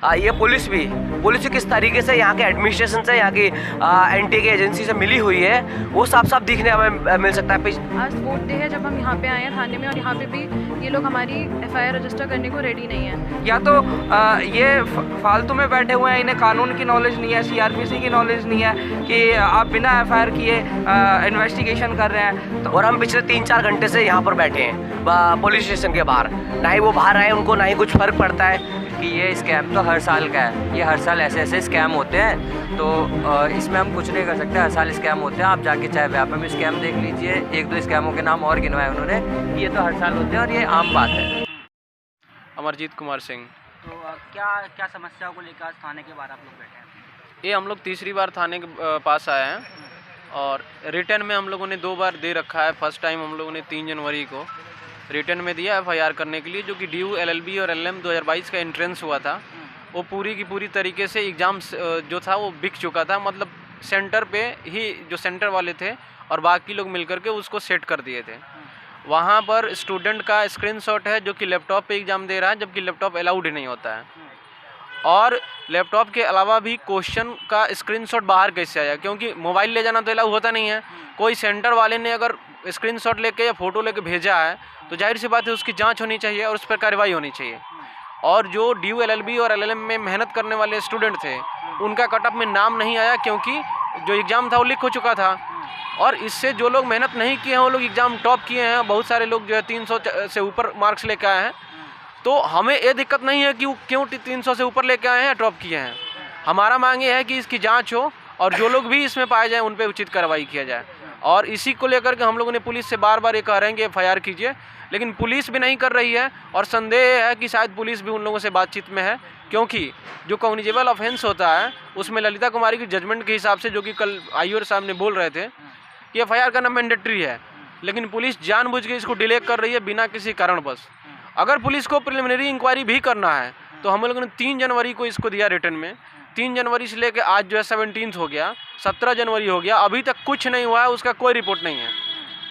ये पुलिस भी किस तरीके से यहाँ के एडमिनिस्ट्रेशन से, यहाँ की एनटी की एजेंसी से मिली हुई है, वो साफ साफ दिखने हमें मिल सकता है। आज वोट डे है जब हम यहाँ पे आए हैं थाने में, और यहाँ पे भी ये लोग हमारी एफआईआर रजिस्टर करने को रेडी नहीं है। या तो ये फालतू में बैठे हुए हैं, इन्हें कानून की नॉलेज नहीं है, सीआरपीसी की नॉलेज नहीं है कि आप बिना एफआईआर किए इन्वेस्टिगेशन कर रहे हैं। तो और हम पिछले 3-4 घंटे से यहाँ पर बैठे हैं पुलिस स्टेशन के बाहर, ना ही वो बाहर आए, उनको ना ही कुछ फर्क पड़ता है कि ये स्कैम तो हर साल का है। ये हर साल ऐसे ऐसे स्कैम होते हैं, तो इसमें हम कुछ नहीं कर सकते। हर साल स्कैम होते हैं। आप जाके चाहे व्यापार में स्कैम देख लीजिए, 1-2 स्कैमों के नाम और गिनवाए उन्होंने। ये तो हर साल होते हैं और ये आम बात है। अमरजीत कुमार सिंह। तो क्या क्या समस्याओं को लेकर आज थाने के बाहर आप लोग बैठे हैं? ये हम लोग तीसरी बार थाने के पास आए हैं, और रिटर्न में हम लोगों ने 2 बार दे रखा है। फर्स्ट टाइम हम लोगों ने 3 जनवरी को रिटर्न में दिया एफआईआर करने के लिए, जो कि ड्यू एलएलबी और एलएम 2022 का एंट्रेंस हुआ था। वो पूरी की पूरी तरीके से एग्ज़ाम्स जो था वो बिक चुका था। मतलब सेंटर पे ही जो सेंटर वाले थे और बाकी लोग मिलकर के उसको सेट कर दिए थे। वहाँ पर स्टूडेंट का स्क्रीनशॉट है जो कि लैपटॉप पे एग्ज़ाम दे रहा है, जबकि लैपटॉप अलाउड ही नहीं होता है। और लैपटॉप के अलावा भी क्वेश्चन का स्क्रीनशॉट बाहर कैसे आया, क्योंकि मोबाइल ले जाना तो अलाउ होता नहीं है। कोई सेंटर वाले ने अगर स्क्रीनशॉट लेके या फ़ोटो लेके भेजा है तो जाहिर सी बात है उसकी जांच होनी चाहिए और उस पर कार्रवाई होनी चाहिए। और जो ड्यू एलएलबी और एलएलएम में मेहनत करने वाले स्टूडेंट थे, उनका कटअप में नाम नहीं आया, क्योंकि जो एग्ज़ाम था वो लीक हो चुका था। और इससे जो लोग मेहनत नहीं किए हैं वो लोग एग्ज़ाम टॉप किए हैं। बहुत सारे लोग जो है 300 से ऊपर मार्क्स लेके आए हैं। तो हमें ये दिक्कत नहीं है कि वो क्यों 300 से ऊपर लेके आए हैं, टॉप किए हैं। हमारा मांग ये है कि इसकी जांच हो और जो लोग भी इसमें पाए जाएं उन पर उचित कार्रवाई किया जाए। और इसी को लेकर के हम लोगों ने पुलिस से बार बार ये कह रहे हैं कि एफआईआर कीजिए, लेकिन पुलिस भी नहीं कर रही है। और संदेह है कि शायद पुलिस भी उन लोगों से बातचीत में है, क्योंकि जो कॉग्निजेबल ऑफेंस होता है उसमें ललिता कुमारी की जजमेंट के हिसाब से, जो कि कल आईओ साहब ने बोल रहे थे कि एफआईआर करना मैंडेटरी है, लेकिन पुलिस जानबूझ के इसको डिले कर रही है बिना किसी कारणवश। अगर पुलिस को प्रिलिमिनरी इंक्वायरी भी करना है तो हम लोगों ने 3 जनवरी को इसको दिया रिटर्न में। 3 जनवरी से लेकर आज जो है 17 हो गया, 17 जनवरी हो गया, अभी तक कुछ नहीं हुआ है, उसका कोई रिपोर्ट नहीं है।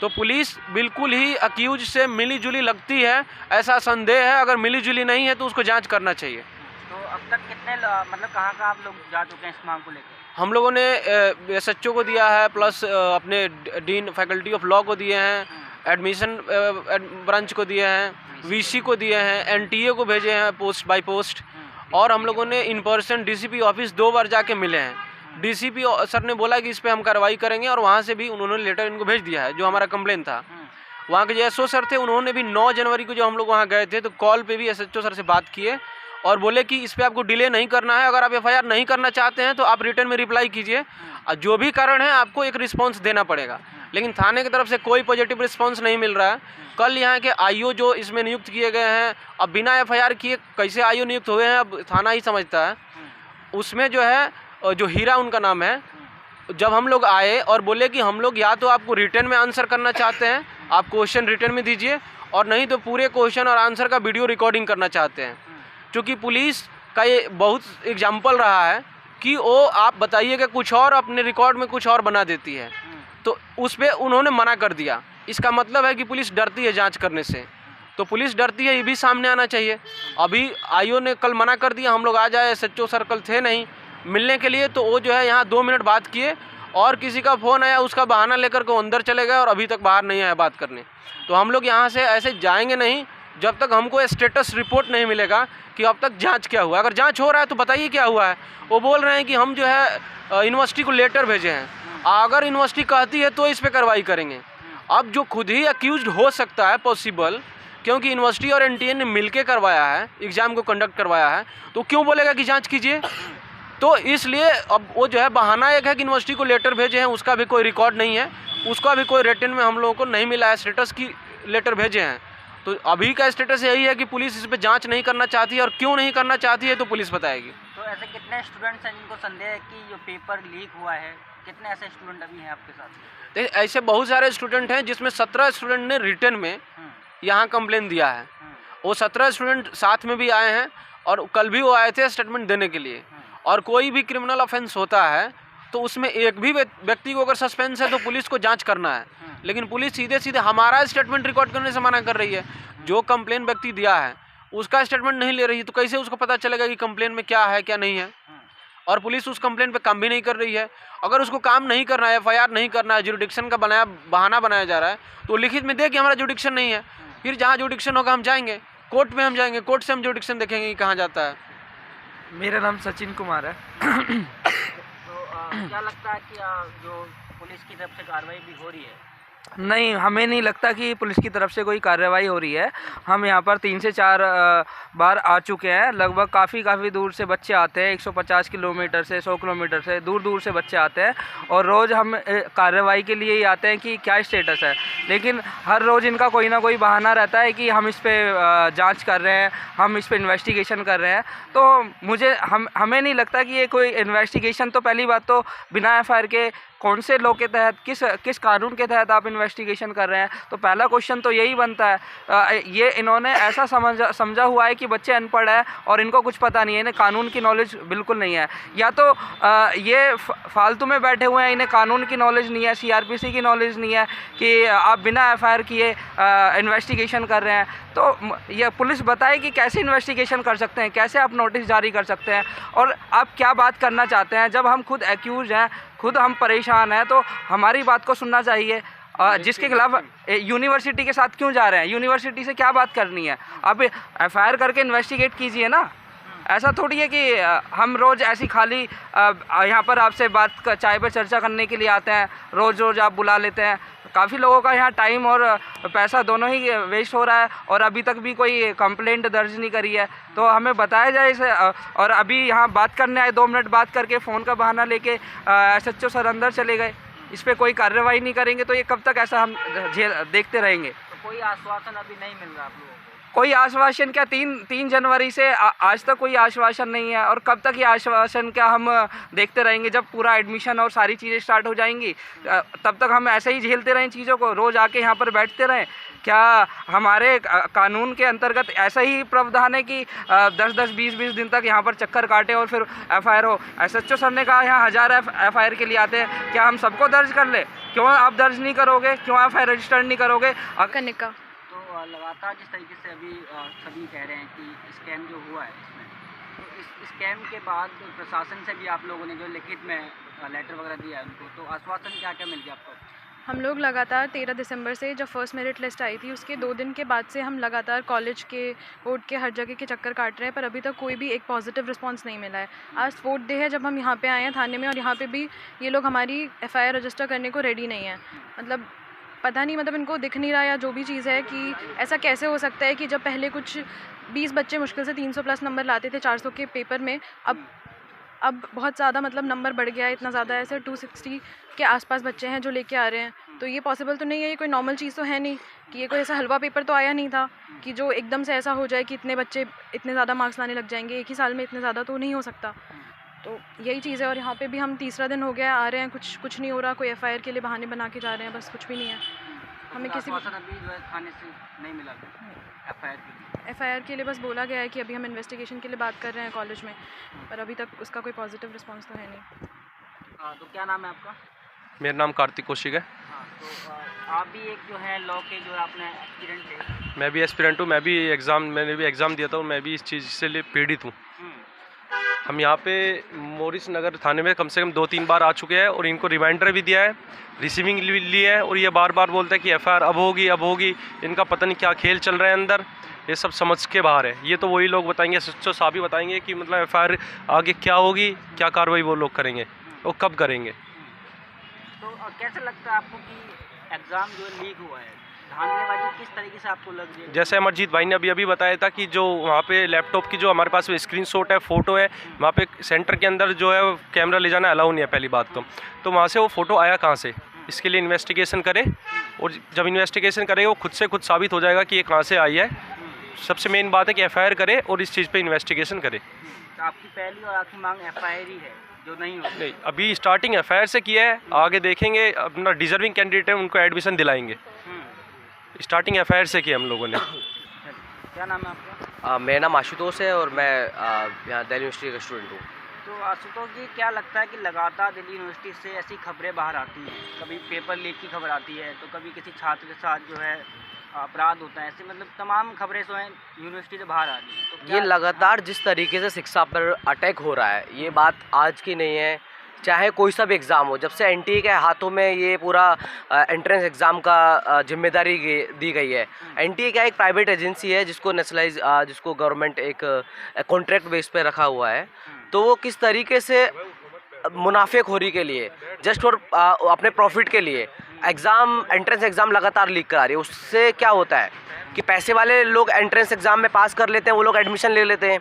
तो पुलिस बिल्कुल ही अक्यूज से मिली जुली लगती है, ऐसा संदेह है। अगर मिली जुली नहीं है तो उसको जांच करना चाहिए। तो अब तक कितने मतलब कहाँ आप लोग जा चुके हैं इस मांग को लेकर? हम लोगों ने एसएचओ को दिया है, प्लस अपने डीन फैकल्टी ऑफ लॉ को दिए हैं, एडमिशन ब्रांच को दिए हैं, वीसी को दिए हैं, एनटीए को भेजे हैं पोस्ट बाय पोस्ट। और हम लोगों ने इन पर्सन डीसीपी ऑफिस 2 बार जाके मिले हैं। डीसीपी सर ने बोला कि इस पर हम कार्रवाई करेंगे, और वहाँ से भी उन्होंने लेटर इनको भेज दिया है। जो हमारा कंप्लेन था, वहाँ के जो एसओ सर थे उन्होंने भी 9 जनवरी को जो हम लोग वहाँ गए थे तो कॉल पे भी एसएचओ सर से बात किए और बोले कि इस पर आपको डिले नहीं करना है। अगर आप एफआईआर नहीं करना चाहते हैं तो आप रिटर्न में रिप्लाई कीजिए, और जो भी कारण है आपको एक रिस्पांस देना पड़ेगा। लेकिन थाने की तरफ से कोई पॉजिटिव रिस्पांस नहीं मिल रहा है। कल यहाँ के आईओ जो इसमें नियुक्त किए गए हैं, अब बिना एफआईआर किए कैसे आईओ नियुक्त हुए हैं अब थाना ही समझता है। उसमें जो है जो हीरा उनका नाम है, जब हम लोग आए और बोले कि हम लोग या तो आपको रिटर्न में आंसर करना चाहते हैं, आप क्वेश्चन रिटर्न में दीजिए, और नहीं तो पूरे क्वेश्चन और आंसर का वीडियो रिकॉर्डिंग करना चाहते हैं। क्योंकि पुलिस का ये बहुत एग्जाम्पल रहा है कि वो आप बताइएगा कुछ और, अपने रिकॉर्ड में कुछ और बना देती है। तो उस पर उन्होंने मना कर दिया। इसका मतलब है कि पुलिस डरती है जांच करने से। तो पुलिस डरती है, ये भी सामने आना चाहिए। अभी आईओ ने कल मना कर दिया, हम लोग आ जाए, एसएचओ सर्कल थे नहीं मिलने के लिए, तो वो जो है यहाँ 2 मिनट बात किए, और किसी का फ़ोन आया उसका बहाना लेकर के अंदर चले गए और अभी तक बाहर नहीं आया बात करने। तो हम लोग यहाँ से ऐसे जाएंगे नहीं जब तक हमको स्टेटस रिपोर्ट नहीं मिलेगा कि अब तक जांच क्या हुआ। अगर जांच हो रहा है तो बताइए क्या हुआ है। वो बोल रहे हैं कि हम जो है यूनिवर्सिटी को लेटर भेजे हैं, अगर यूनिवर्सिटी कहती है तो इस पर कार्रवाई करेंगे। अब जो खुद ही अक्यूज्ड हो सकता है पॉसिबल, क्योंकि यूनिवर्सिटी और एनटीए ने मिलके करवाया है, एग्ज़ाम को कंडक्ट करवाया है, तो क्यों बोलेगा कि जांच कीजिए। तो इसलिए अब वो जो है बहाना एक है कि यूनिवर्सिटी को लेटर भेजे हैं, उसका भी कोई रिकॉर्ड नहीं है, उसका भी कोई रिटन में हम लोगों को नहीं मिला है, स्टेटस की लेटर भेजे हैं। तो अभी का स्टेटस यही है कि पुलिस इस पर जांच नहीं करना चाहती है, और क्यों नहीं करना चाहती है तो पुलिस बताएगी। तो ऐसे कितने स्टूडेंट्स हैं जिनको संदेह है कि जो पेपर लीक हुआ है? कितने ऐसे स्टूडेंट अभी हैं आपके साथ? तो ऐसे बहुत सारे स्टूडेंट हैं, जिसमें 17 स्टूडेंट ने रिटर्न में यहाँ कंप्लेन दिया है। वो 17 स्टूडेंट साथ में भी आए हैं, और कल भी वो आए थे स्टेटमेंट देने के लिए। और कोई भी क्रिमिनल ऑफेंस होता है तो उसमें एक भी व्यक्ति को अगर सस्पेंस है तो पुलिस को जांच करना है, लेकिन पुलिस सीधे सीधे हमारा स्टेटमेंट रिकॉर्ड करने से मना कर रही है। जो कंप्लेन व्यक्ति दिया है उसका स्टेटमेंट नहीं ले रही है, तो कैसे उसको पता चलेगा कि कंप्लेन में क्या है क्या नहीं है। और पुलिस उस कंप्लेन पे काम भी नहीं कर रही है। अगर उसको काम नहीं करना है, एफआईआर नहीं करना है, जुरिडिक्शन का बहाना बनाया जा रहा है, तो लिखित में दे कि हमारा जुरिडिक्शन नहीं है। फिर जहाँ जुरिडिक्शन होगा हम जाएंगे, कोर्ट में हम जाएंगे, कोर्ट से हम जुरिडिक्शन देखेंगे कि कहाँ जाता है। मेरा नाम सचिन कुमार है। तो क्या लगता है कि जो पुलिस की तरफ से कार्रवाई भी हो रही है? नहीं, हमें नहीं लगता कि पुलिस की तरफ से कोई कार्रवाई हो रही है। हम यहाँ पर 3 से 4 बार आ चुके हैं। लगभग काफ़ी दूर से बच्चे आते हैं, 150 किलोमीटर से 100 किलोमीटर से दूर से बच्चे आते हैं और रोज़ हम कार्रवाई के लिए ही आते हैं कि क्या स्टेटस है। लेकिन हर रोज़ इनका कोई ना कोई बहाना रहता है कि हम इस पर जांच कर रहे हैं, हम इस पर इन्वेस्टिगेशन कर रहे हैं। तो हमें नहीं लगता कि ये कोई इन्वेस्टिगेशन, तो पहली बात तो बिना एफआईआर के कौन से लॉ के तहत, किस कानून के तहत आप इन्वेस्टिगेशन कर रहे हैं। तो पहला क्वेश्चन तो यही बनता है। ये इन्होंने ऐसा समझा हुआ है कि बच्चे अनपढ़ है और इनको कुछ पता नहीं है, इन्हें कानून की नॉलेज बिल्कुल नहीं है। या तो ये फालतू में बैठे हुए हैं, इन्हें कानून की नॉलेज नहीं है, सीआरपीसी की नॉलेज नहीं है कि आप बिना एफआईआर किए इन्वेस्टिगेशन कर रहे हैं। तो ये पुलिस बताए कि कैसे इन्वेस्टिगेशन कर सकते हैं, कैसे आप नोटिस जारी कर सकते हैं और आप क्या बात करना चाहते हैं। जब हम खुद एक्यूज हैं, खुद हम परेशान हैं, तो हमारी बात को सुनना चाहिए। जिसके खिलाफ यूनिवर्सिटी के साथ क्यों जा रहे हैं, यूनिवर्सिटी से क्या बात करनी है, आप एफआईआर करके इन्वेस्टिगेट कीजिए ना। ऐसा थोड़ी है कि हम रोज़ ऐसी खाली यहाँ पर आपसे चाय पे चर्चा करने के लिए आते हैं, रोज़ आप बुला लेते हैं। काफ़ी लोगों का यहाँ टाइम और पैसा दोनों ही वेस्ट हो रहा है और अभी तक भी कोई कंप्लेंट दर्ज नहीं करी है। तो हमें बताया जाए इसे। और अभी यहाँ बात करने आए, 2 मिनट बात करके फ़ोन का बहाना लेके SHO सर अंदर चले गए। इस पर कोई कार्रवाई नहीं करेंगे तो ये कब तक ऐसा हम देखते रहेंगे। तो कोई आश्वासन अभी नहीं मिल रहा आप लोगों को? कोई आश्वासन क्या, 3 जनवरी से आज तक कोई आश्वासन नहीं है। और कब तक ये आश्वासन क्या हम देखते रहेंगे? जब पूरा एडमिशन और सारी चीज़ें स्टार्ट हो जाएंगी तब तक हम ऐसे ही झेलते रहें चीज़ों को, रोज़ आके यहाँ पर बैठते रहें? क्या हमारे कानून के अंतर्गत ऐसा ही प्रावधान है कि 10-10, 20-20 दिन तक यहाँ पर चक्कर काटे और फिर एफआईआर हो? SHO सर ने कहा यहाँ 1000 एफआईआर के लिए आते हैं, क्या हम सबको दर्ज कर ले? क्यों आप दर्ज नहीं करोगे, क्यों एफआईआर रजिस्टर्ड नहीं करोगे? करने का तो लगातार जिस तरीके से अभी सभी कह रहे हैं कि स्कैम जो हुआ है इसमें, तो इस स्कैम के बाद प्रशासन से भी आप लोगों ने जो लिखित में लेटर वगैरह दिया है उनको, तो आश्वासन क्या क्या मिल गया आपको? हम लोग लगातार 13 दिसंबर से जब फर्स्ट मेरिट लिस्ट आई थी उसके 2 दिन के बाद से हम लगातार कॉलेज के, कोर्ट के, हर जगह के चक्कर काट रहे हैं, पर अभी तक कोई भी एक पॉजिटिव रिस्पांस नहीं मिला है। आज 4th डे है जब हम यहाँ पे आए हैं थाने में, और यहाँ पे भी ये लोग हमारी एफआईआर रजिस्टर करने को रेडी नहीं है। मतलब पता नहीं, मतलब इनको दिख नहीं रहा या जो भी चीज़ है कि ऐसा कैसे हो सकता है कि जब पहले कुछ 20 बच्चे मुश्किल से 300 प्लस नंबर लाते थे 400 के पेपर में, अब बहुत ज़्यादा मतलब नंबर बढ़ गया है, इतना ज़्यादा ऐसे 260 के आसपास बच्चे हैं जो लेके आ रहे हैं। तो ये पॉसिबल तो नहीं है, ये कोई नॉर्मल चीज़ तो है नहीं कि ये कोई ऐसा हलवा पेपर तो आया नहीं था कि जो एकदम से ऐसा हो जाए कि इतने बच्चे इतने ज़्यादा मार्क्स लाने लग जाएंगे एक ही साल में, इतने ज़्यादा तो नहीं हो सकता। तो यही चीज़ है। और यहाँ पे भी हम 3रा दिन हो गया आ रहे हैं, कुछ नहीं हो रहा, कोई एफआईआर के लिए बहाने बना के जा रहे हैं, बस कुछ भी नहीं है। हमें किसी आश्वासन अभी जो है थाने से नहीं मिला एफआईआर के लिए बस बोला गया है कि अभी हम इन्वेस्टिगेशन के लिए बात कर रहे हैं कॉलेज में, पर अभी तक उसका कोई पॉजिटिव रिस्पांस तो है नहीं। तो क्या नाम है आपका? मेरा नाम कार्तिक कौशिक है। हाँ, तो आप भी एक जो है लॉ के जो आपने एस्पिरेंट थे? मैं भी एस्पिरेंट हूँ, मैंने भी एग्ज़ाम दिया था और मैं भी इस चीज़ से लिए पीड़ित हूँ। हम यहाँ पे मोरिस नगर थाने में कम से कम 2-3 बार आ चुके हैं और इनको रिमाइंडर भी दिया है, रिसीविंग भी लिया है, और ये बार बार बोलते हैं कि एफआईआर अब होगी। इनका पता नहीं क्या खेल चल रहा है अंदर, ये सब समझ के बाहर है। ये तो वही लोग बताएंगे, SHO साहब ही बताएंगे कि मतलब एफआईआर आगे क्या होगी, क्या कार्रवाई वो लोग करेंगे और कब करेंगे। तो कैसा लगता है आपको कि एग्ज़ाम जो लीक हुआ है, धांधलीबाजी किस तरीके से आपको लग रही है? जैसे अमरजीत भाई ने अभी बताया था कि जो वहाँ पे लैपटॉप की जो हमारे पास स्क्रीनशॉट है, फ़ोटो है, वहाँ पे सेंटर के अंदर जो है कैमरा ले जाना अलाउ नहीं है पहली बात तो वहाँ से वो फ़ोटो आया कहाँ से, इसके लिए इन्वेस्टिगेशन करे, और जब इन्वेस्टिगेशन करेगा वो खुद से खुद साबित हो जाएगा कि ये कहाँ से आई है। सबसे मेन बात है कि एफआईआर करे और इस चीज़ पे इन्वेस्टिगेशन करे। तो आपकी पहली और आखिरी मांग एफआईआर ही है जो नहीं होती? नहीं, अभी स्टार्टिंग एफआईआर से किया है, आगे देखेंगे अपना डिजर्विंग कैंडिडेट है उनको एडमिशन दिलाएंगे। स्टार्टिंग एफआईआर से किया हम लोगों ने। क्या नाम है आपका? मेरा नाम आशुतोष है और मैं यहाँ दिल्ली यूनिवर्सिटी का स्टूडेंट हूँ। तो आशुतोष जी, क्या लगता है कि लगातार दिल्ली यूनिवर्सिटी से ऐसी खबरें बाहर आती हैं, कभी पेपर लीक की खबर आती है, तो कभी किसी छात्र के साथ जो है अपराध होता है, ऐसे मतलब तमाम खबरें जो हैं यूनिवर्सिटी से बाहर आ रही हैं, तो ये क्या लगातार जिस तरीके से शिक्षा पर अटैक हो रहा है, ये बात आज की नहीं है। चाहे कोई सा भी एग्ज़ाम हो, जब से एनटीए के हाथों में ये पूरा एंट्रेंस एग्ज़ाम का जिम्मेदारी दी गई है। एनटीए क्या एक प्राइवेट एजेंसी है जिसको नेशनलाइज जिसको गवर्नमेंट एक कॉन्ट्रैक्ट बेस पे रखा हुआ है। तो वो किस तरीके से मुनाफेखोरी के लिए जस्ट और अपने प्रॉफिट के लिए एंट्रेंस एग्ज़ाम लगातार लीक करा रही है। उससे क्या होता है कि पैसे वाले लोग एंट्रेंस एग्ज़ाम में पास कर लेते हैं, वो लोग एडमिशन ले लेते हैं,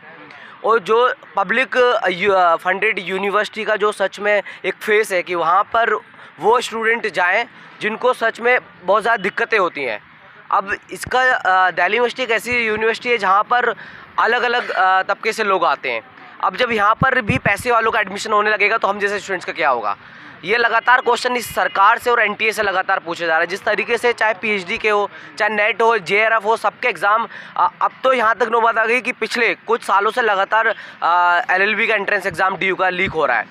और जो पब्लिक फंडेड यूनिवर्सिटी का जो सच में एक फेस है कि वहाँ पर वो स्टूडेंट जाएं जिनको सच में बहुत ज़्यादा दिक्कतें होती हैं। अब इसका दिल्ली यूनिवर्सिटी एक ऐसी यूनिवर्सिटी है जहाँ पर अलग अलग तबके से लोग आते हैं। अब जब यहाँ पर भी पैसे वालों का एडमिशन होने लगेगा तो हम जैसे स्टूडेंट्स का क्या होगा? ये लगातार क्वेश्चन इस सरकार से और एनटीए से लगातार पूछे जा रहे हैं। जिस तरीके से चाहे पीएचडी के हो, चाहे नेट हो, जेआरएफ हो, सबके एग्ज़ाम अब तो यहाँ तक नौबत आ गई कि पिछले कुछ सालों से लगातार एलएलबी का एंट्रेंस एग्ज़ाम डीयू का लीक हो रहा है।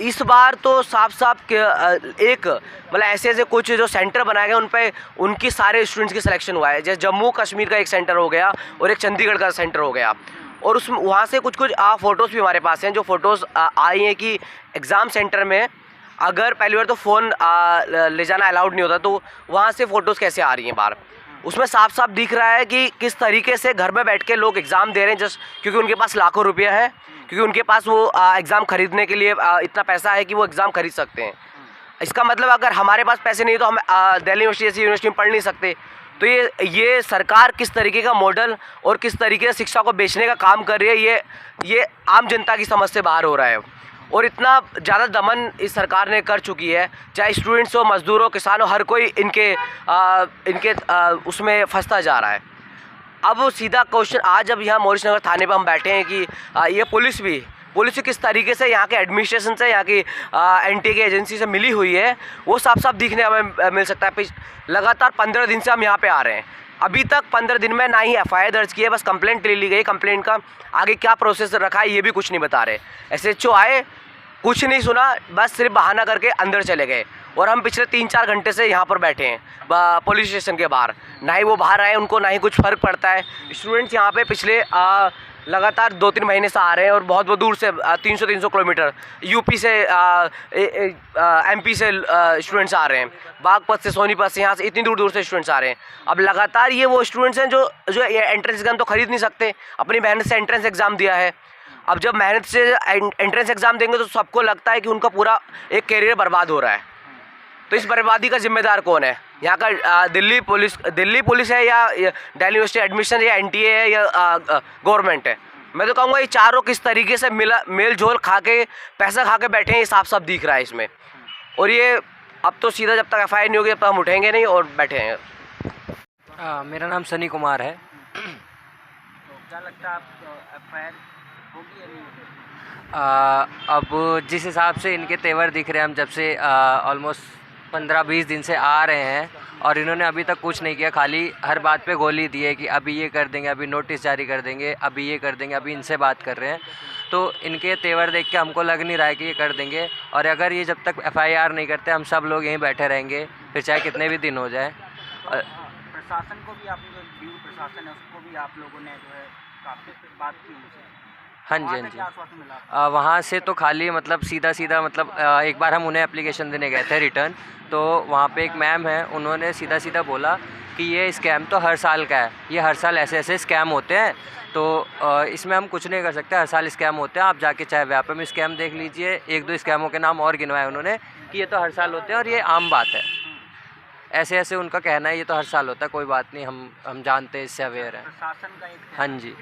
इस बार तो साफ एक मतलब ऐसे कुछ जो सेंटर बनाए गए उन पे उनकी सारे स्टूडेंट्स की सिलेक्शन हुआ है। जैसे जम्मू कश्मीर का एक सेंटर हो गया और एक चंडीगढ़ का सेंटर हो गया, और उस वहाँ से कुछ फ़ोटोज़ भी हमारे पास हैं, जो फ़ोटोज़ आई हैं कि एग्ज़ाम सेंटर में अगर पहली बार तो फ़ोन ले जाना अलाउड नहीं होता, तो वहाँ से फ़ोटोज़ कैसे आ रही हैं बाहर। उसमें साफ दिख रहा है कि किस तरीके से घर में बैठ के लोग एग्ज़ाम दे रहे हैं जस्ट क्योंकि उनके पास लाखों रुपया है, क्योंकि उनके पास वो एग्ज़ाम खरीदने के लिए इतना पैसा है कि वो एग्ज़ाम खरीद सकते हैं। इसका मतलब अगर हमारे पास पैसे नहीं तो हम दिल्ली यूनिवर्सिटी जैसी यूनिवर्सिटी में पढ़ नहीं सकते। तो ये सरकार किस तरीके का मॉडल और किस तरीके से शिक्षा को बेचने का काम कर रही है, ये आम जनता की समझ से बाहर हो रहा है। और इतना ज़्यादा दमन इस सरकार ने कर चुकी है, चाहे स्टूडेंट्स हो, मजदूर हो, किसान हो, हर कोई इनके उसमें फंसता जा रहा है। अब सीधा क्वेश्चन आज अब यहाँ मॉरिस नगर थाने पर हम बैठे हैं कि ये पुलिस किस तरीके से यहाँ के एडमिनिस्ट्रेशन से, यहाँ की एनटीए की एजेंसी से मिली हुई है, वो साफ दिखने हमें मिल सकता है। लगातार 15 दिन से हम यहाँ पे आ रहे हैं, अभी तक 15 दिन में ना ही एफआईआर दर्ज की है, बस कंप्लेंट ले ली गई। कंप्लेंट का आगे क्या प्रोसेस रखा है ये भी कुछ नहीं बता रहे। एसएचओ आए, कुछ नहीं सुना, बस सिर्फ बहाना करके अंदर चले गए। और हम पिछले 3-4 घंटे से यहाँ पर बैठे हैं पुलिस स्टेशन के बाहर, ना ही वो बाहर आए, उनको ना ही कुछ फ़र्क पड़ता है। स्टूडेंट्स यहाँ पे पिछले लगातार 2-3 महीने से आ रहे हैं और बहुत दूर से 300 किलोमीटर यूपी से एमपी से स्टूडेंट्स आ रहे हैं, बागपत से, सोनीपत से, यहाँ से इतनी दूर से स्टूडेंट्स आ रहे हैं। अब लगातार ये वो स्टूडेंट्स हैं जो ये एंट्रेंस एग्ज़ाम तो खरीद नहीं सकते, अपनी मेहनत से एंट्रेंस एग्ज़ाम दिया है। अब जब मेहनत से एंट्रेंस एग्ज़ाम देंगे तो सबको लगता है कि उनका पूरा एक कैरियर बर्बाद हो रहा है। तो इस बर्बादी का जिम्मेदार कौन है? यहाँ का दिल्ली पुलिस है या दिल्ली यूनिवर्सिटी एडमिशन या एनटीए है या गवर्नमेंट है? मैं तो कहूँगा ये चारों किस तरीके से मेल झोल खा के, पैसा खा के बैठे हैं, ये साफ दिख रहा है इसमें। और ये अब तो सीधा जब तक एफआईआर नहीं होगी तब तक हम उठेंगे नहीं और बैठे हैं। मेरा नाम सनी कुमार है। तो क्या लगता है आप एफआईआर होगी या नहीं होगी? अब जिस हिसाब से इनके तेवर दिख रहे हैं, हम जब से ऑलमोस्ट 15-20 दिन से आ रहे हैं और इन्होंने अभी तक कुछ नहीं किया, खाली हर बात पे गोली दी है कि अभी ये कर देंगे, अभी नोटिस जारी कर देंगे, अभी ये कर देंगे, अभी इनसे बात कर रहे हैं। तो इनके तेवर देख के हमको लग नहीं रहा है कि ये कर देंगे। और अगर ये जब तक एफआईआर नहीं करते, हम सब लोग यहीं बैठे रहेंगे, फिर चाहे कितने भी दिन हो जाए। प्रशासन को भी, आपने जो ड्यू प्रशासन है उसको भी आप लोगों ने जो है काफ़ी बात की उनसे? हाँ जी, वहाँ हाँ से जी। क्या आश्वासन मिला? वहाँ से तो खाली मतलब सीधा मतलब एक बार हम उन्हें एप्लीकेशन देने गए थे रिटर्न, तो वहाँ पे एक मैम है, उन्होंने सीधा बोला कि ये स्कैम तो हर साल का है, ये हर साल ऐसे स्कैम होते हैं, तो इसमें हम कुछ नहीं कर सकते, हर साल स्कैम होते हैं, आप जाके चाहे व्यापार में स्कैम देख लीजिए। 1-2 स्कैमों के नाम और गिनवाए उन्होंने कि ये तो हर साल होते हैं और ये आम बात है। ऐसे उनका कहना है, ये तो हर साल होता है, कोई बात नहीं, हम जानते हैं, इससे अवेयर हैं। प्रशासन का एक हाँ जी।